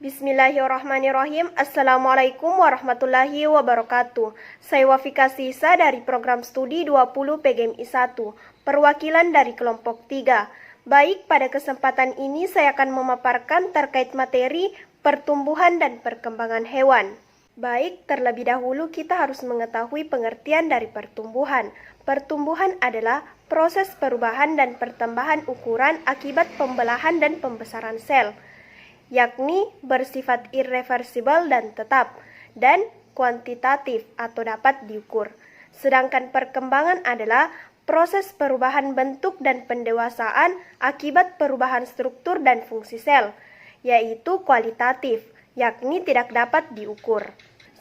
Bismillahirrahmanirrahim. Assalamualaikum warahmatullahi wabarakatuh. Saya Wafika Sisa dari program studi 20 PGMI 1, perwakilan dari kelompok 3. Baik, pada kesempatan ini saya akan memaparkan terkait materi pertumbuhan dan perkembangan hewan. Baik, terlebih dahulu kita harus mengetahui pengertian dari pertumbuhan. Pertumbuhan adalah proses perubahan dan pertambahan ukuran akibat pembelahan dan pembesaran sel, yakni bersifat irreversibel dan tetap, dan kuantitatif atau dapat diukur. Sedangkan perkembangan adalah proses perubahan bentuk dan pendewasaan akibat perubahan struktur dan fungsi sel, yaitu kualitatif, yakni tidak dapat diukur.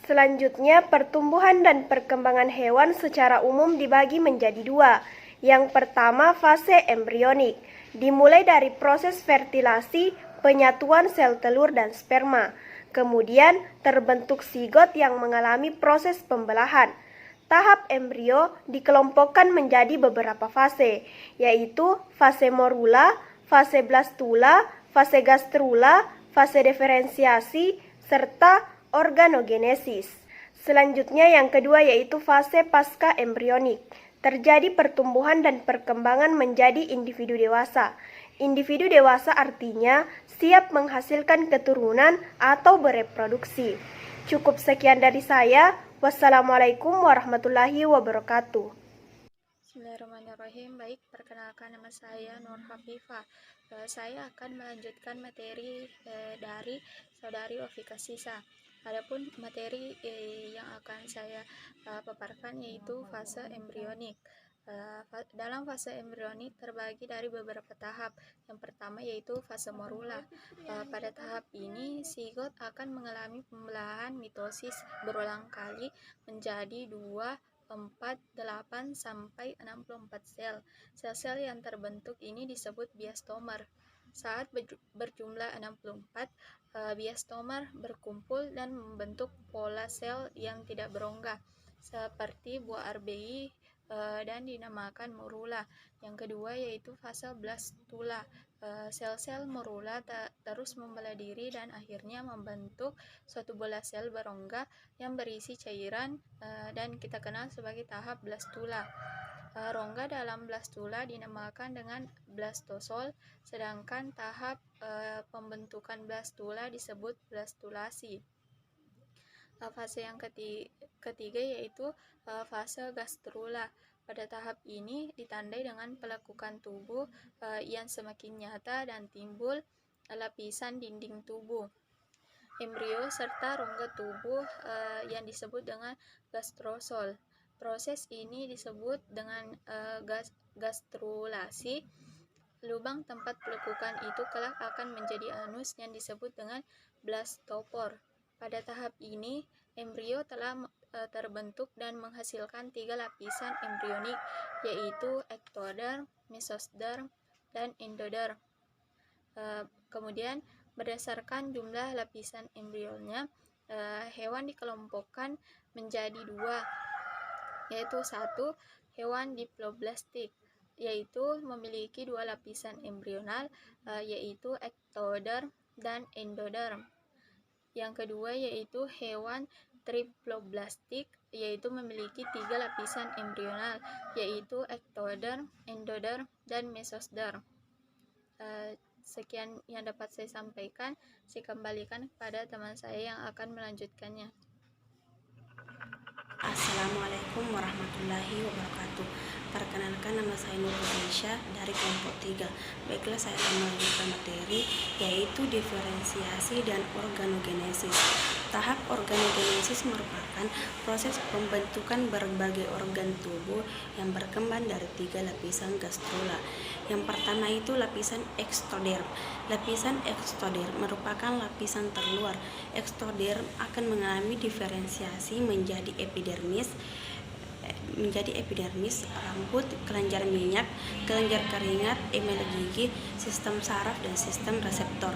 Selanjutnya, pertumbuhan dan perkembangan hewan secara umum dibagi menjadi dua. Yang pertama, fase embrionik, dimulai dari proses fertilasi, penyatuan sel telur dan sperma. Kemudian terbentuk zigot yang mengalami proses pembelahan. Tahap embrio dikelompokkan menjadi beberapa fase, yaitu fase morula, fase blastula, fase gastrula, fase diferensiasi, serta organogenesis. Selanjutnya yang kedua yaitu fase pasca embrionik. Terjadi pertumbuhan dan perkembangan menjadi individu dewasa. Individu dewasa artinya siap menghasilkan keturunan atau bereproduksi. Cukup sekian dari saya. Wassalamualaikum warahmatullahi wabarakatuh. Bismillahirrahmanirrahim. Baik, perkenalkan nama saya Nur Hafifah. Saya akan melanjutkan materi dari saudari Wafika Sisa. Adapun materi yang akan saya paparkan yaitu fase embrionik. Dalam fase embrionik terbagi dari beberapa tahap. Yang pertama yaitu fase morula. Pada tahap ini zigot akan mengalami pembelahan mitosis berulang kali menjadi 2, 4, 8, sampai 64 sel. Sel-sel yang terbentuk ini disebut biastomer. Saat berjumlah 64, biastomer berkumpul dan membentuk pola sel yang tidak berongga seperti buah RBI dan dinamakan morula. Yang kedua yaitu fase blastula. Sel-sel morula terus membelah diri dan akhirnya membentuk suatu bola sel berongga yang berisi cairan dan kita kenal sebagai tahap blastula. Rongga dalam blastula dinamakan dengan blastosol, sedangkan tahap pembentukan blastula disebut blastulasi. Fase yang ketiga yaitu fase gastrula. Pada tahap ini ditandai dengan pelekukan tubuh yang semakin nyata dan timbul lapisan dinding tubuh, embrio serta rongga tubuh yang disebut dengan gastrosol. Proses ini disebut dengan gastrulasi. Lubang tempat pelekukan itu kelak akan menjadi anus yang disebut dengan blastopor. Pada tahap ini, embrio telah terbentuk dan menghasilkan 3 lapisan embrionik, yaitu ektoderm, mesosderm, dan endoderm. Kemudian, berdasarkan jumlah lapisan embrionya, hewan dikelompokkan menjadi 2, yaitu 1, hewan diploblastik, yaitu memiliki 2 lapisan embrional, yaitu ektoderm dan endoderm. Yang kedua yaitu hewan triploblastik, yaitu memiliki 3 lapisan embrional, yaitu ektoderm, endoderm, dan mesosderm. Sekian yang dapat saya sampaikan. Saya kembalikan kepada teman saya yang akan melanjutkannya. Assalamualaikum warahmatullahi wabarakatuh. Perkenalkan, nama saya Nur Hafifah dari kelompok 3. Baiklah, saya akan melanjutkan materi yaitu diferensiasi dan organogenesis. Tahap organogenesis merupakan proses pembentukan berbagai organ tubuh yang berkembang dari 3 lapisan gastrula. Yang pertama itu lapisan ektoderm. Lapisan ektoderm merupakan lapisan terluar. Ektoderm akan mengalami diferensiasi menjadi epidermis, rambut, kelenjar minyak, kelenjar keringat, emel gigi, sistem saraf, dan sistem reseptor.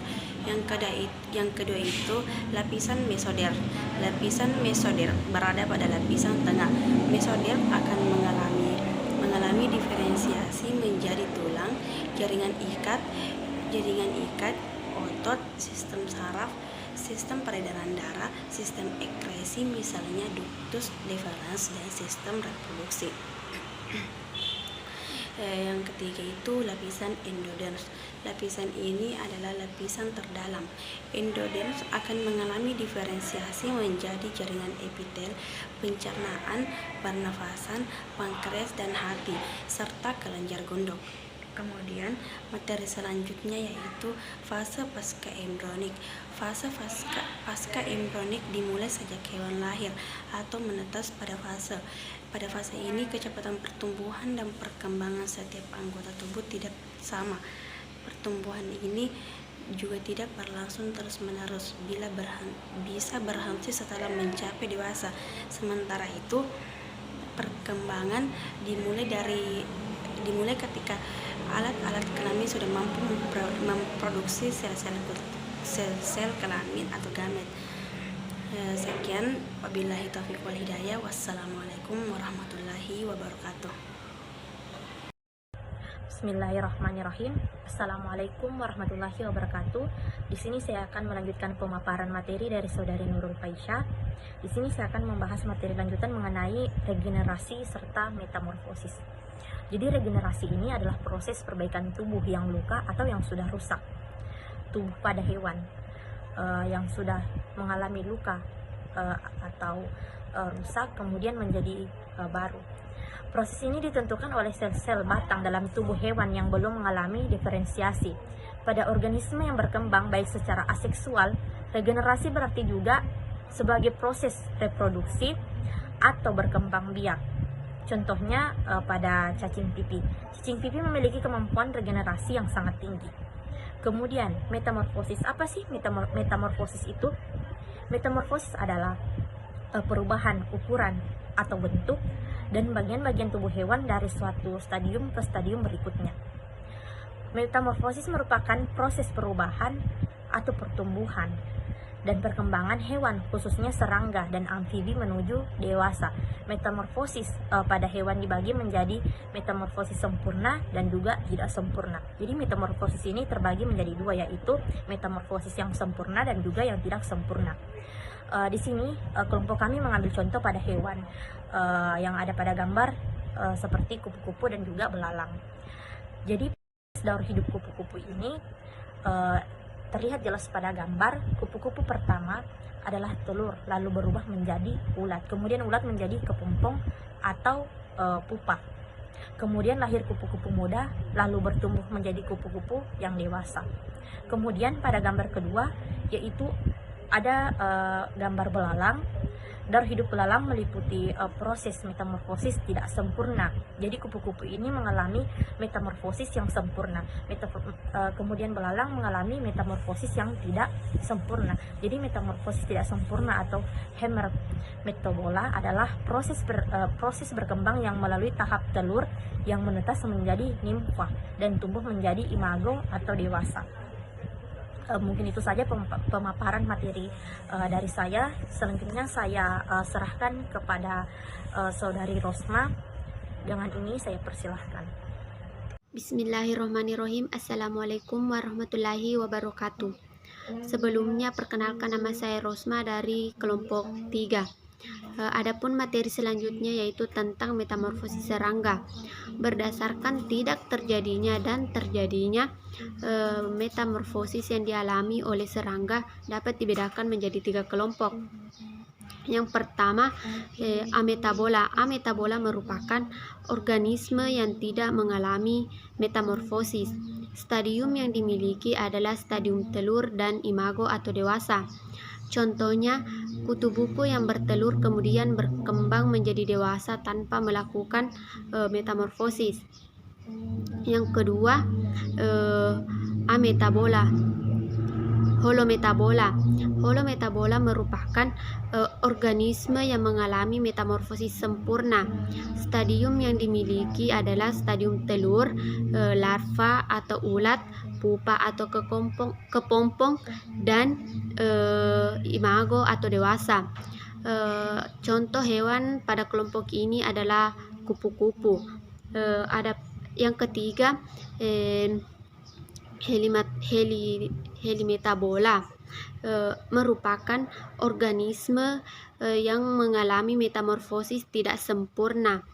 Yang kedua itu lapisan mesoderm. Lapisan mesoderm berada pada lapisan tengah. Mesoderm akan mengalami diferensiasi menjadi tulang, jaringan ikat, otot, sistem saraf, sistem peredaran darah, sistem ekskresi misalnya ductus deferens, dan sistem reproduksi. Yang ketiga itu lapisan endoderms. Lapisan ini adalah lapisan terdalam. Endoderms akan mengalami diferensiasi menjadi jaringan epitel, pencernaan, pernafasan, pankreas dan hati, serta kelenjar gondok. Kemudian materi selanjutnya yaitu fase pasca embrionik. Fase pasca embrionik dimulai sejak hewan lahir atau menetas pada fase ini kecepatan pertumbuhan dan perkembangan setiap anggota tubuh tidak sama. Pertumbuhan ini juga tidak berlangsung terus-menerus, bisa berhenti setelah mencapai dewasa. Sementara itu, perkembangan dimulai ketika alat-alat kelamin sudah mampu memproduksi sel kelamin atau gamet. Sekian, wabillahi taufiq wal hidayah. Wassalamualaikum warahmatullahi wabarakatuh. Bismillahirrahmanirrahim. Assalamualaikum warahmatullahi wabarakatuh. Di sini saya akan melanjutkan pemaparan materi dari Saudari Nurul Faisyah. Di sini saya akan membahas materi lanjutan mengenai regenerasi serta metamorfosis. Jadi regenerasi ini adalah proses perbaikan tubuh yang luka atau yang sudah rusak. Tubuh pada hewan yang sudah mengalami luka atau rusak kemudian menjadi baru. Proses ini ditentukan oleh sel-sel batang dalam tubuh hewan yang belum mengalami diferensiasi. Pada organisme yang berkembang baik secara aseksual, regenerasi berarti juga sebagai proses reproduksi atau berkembang biak. Contohnya pada cacing pipih. Cacing pipih memiliki kemampuan regenerasi yang sangat tinggi. Kemudian metamorfosis. Apa sih metamorfosis itu? Metamorfosis adalah perubahan ukuran atau bentuk dan bagian-bagian tubuh hewan dari suatu stadium ke stadium berikutnya. Metamorfosis merupakan proses perubahan atau pertumbuhan dan perkembangan hewan, khususnya serangga dan amfibi menuju dewasa. Metamorfosis pada hewan dibagi menjadi metamorfosis sempurna dan juga tidak sempurna. Jadi metamorfosis ini terbagi menjadi dua, yaitu metamorfosis yang sempurna dan juga yang tidak sempurna. Di sini kelompok kami mengambil contoh pada hewan yang ada pada gambar seperti kupu-kupu dan juga belalang. Jadi daur hidup kupu-kupu ini terlihat jelas pada gambar. Kupu-kupu pertama adalah telur, lalu berubah menjadi ulat. Kemudian ulat menjadi kepompong atau pupa. Kemudian lahir kupu-kupu muda, lalu bertumbuh menjadi kupu-kupu yang dewasa. Kemudian pada gambar kedua yaitu ada gambar belalang. Daur hidup belalang meliputi proses metamorfosis tidak sempurna. Jadi kupu-kupu ini mengalami metamorfosis yang sempurna. Kemudian belalang mengalami metamorfosis yang tidak sempurna. Jadi metamorfosis tidak sempurna atau hemermetobola adalah proses berkembang yang melalui tahap telur yang menetas menjadi nimfa dan tumbuh menjadi imago atau dewasa. Mungkin itu saja pemaparan materi dari saya. Selanjutnya saya serahkan kepada Saudari Rosma. Dengan ini saya persilahkan. Bismillahirrahmanirrahim. Assalamualaikum warahmatullahi wabarakatuh. Sebelumnya perkenalkan, nama saya Rosma dari kelompok 3. Adapun materi selanjutnya yaitu tentang metamorfosis serangga. Berdasarkan tidak terjadinya dan terjadinya metamorfosis yang dialami oleh serangga dapat dibedakan menjadi 3 kelompok. Yang pertama, ametabola. Ametabola merupakan organisme yang tidak mengalami metamorfosis. Stadium yang dimiliki adalah stadium telur dan imago atau dewasa. Contohnya, kutu buku yang bertelur kemudian berkembang menjadi dewasa tanpa melakukan metamorfosis. Yang kedua, ametabola. Holometabola. Holometabola merupakan organisme yang mengalami metamorfosis sempurna. Stadium yang dimiliki adalah stadium telur, larva atau ulat, pupa atau kepompong, dan imago atau dewasa. Contoh hewan pada kelompok ini adalah kupu-kupu. Ada yang ketiga, helimetabola. merupakan organisme yang mengalami metamorfosis tidak sempurna.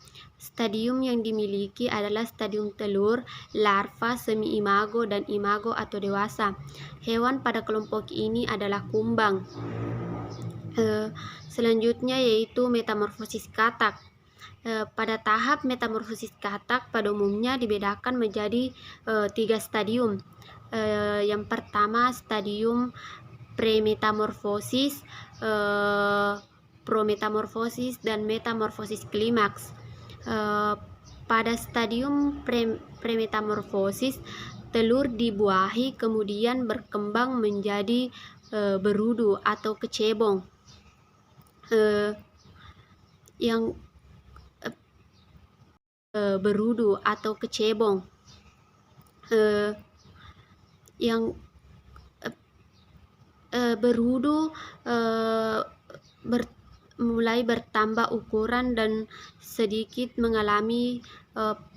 Stadium yang dimiliki adalah stadium telur, larva, semi-imago, dan imago atau dewasa. Hewan pada kelompok ini adalah kumbang. Selanjutnya yaitu metamorfosis katak. Pada tahap metamorfosis katak pada umumnya dibedakan menjadi 3 stadium. Yang pertama stadium premetamorfosis, prometamorfosis, dan metamorfosis klimaks. Pada stadium premetamorfosis, telur dibuahi kemudian berkembang menjadi berudu atau kecebong. Yang berudu atau kecebong. Yang berudu mulai bertambah ukuran dan sedikit mengalami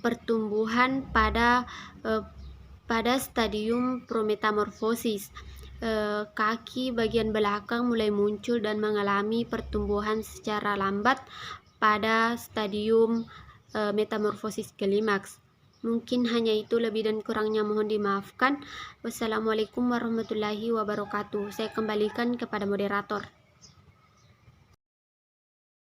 pertumbuhan pada stadium prometamorfosis. Kaki bagian belakang mulai muncul dan mengalami pertumbuhan secara lambat pada stadium metamorfosis klimaks. Mungkin hanya itu, lebih dan kurangnya mohon dimaafkan. Wassalamualaikum warahmatullahi wabarakatuh. Saya kembalikan kepada moderator.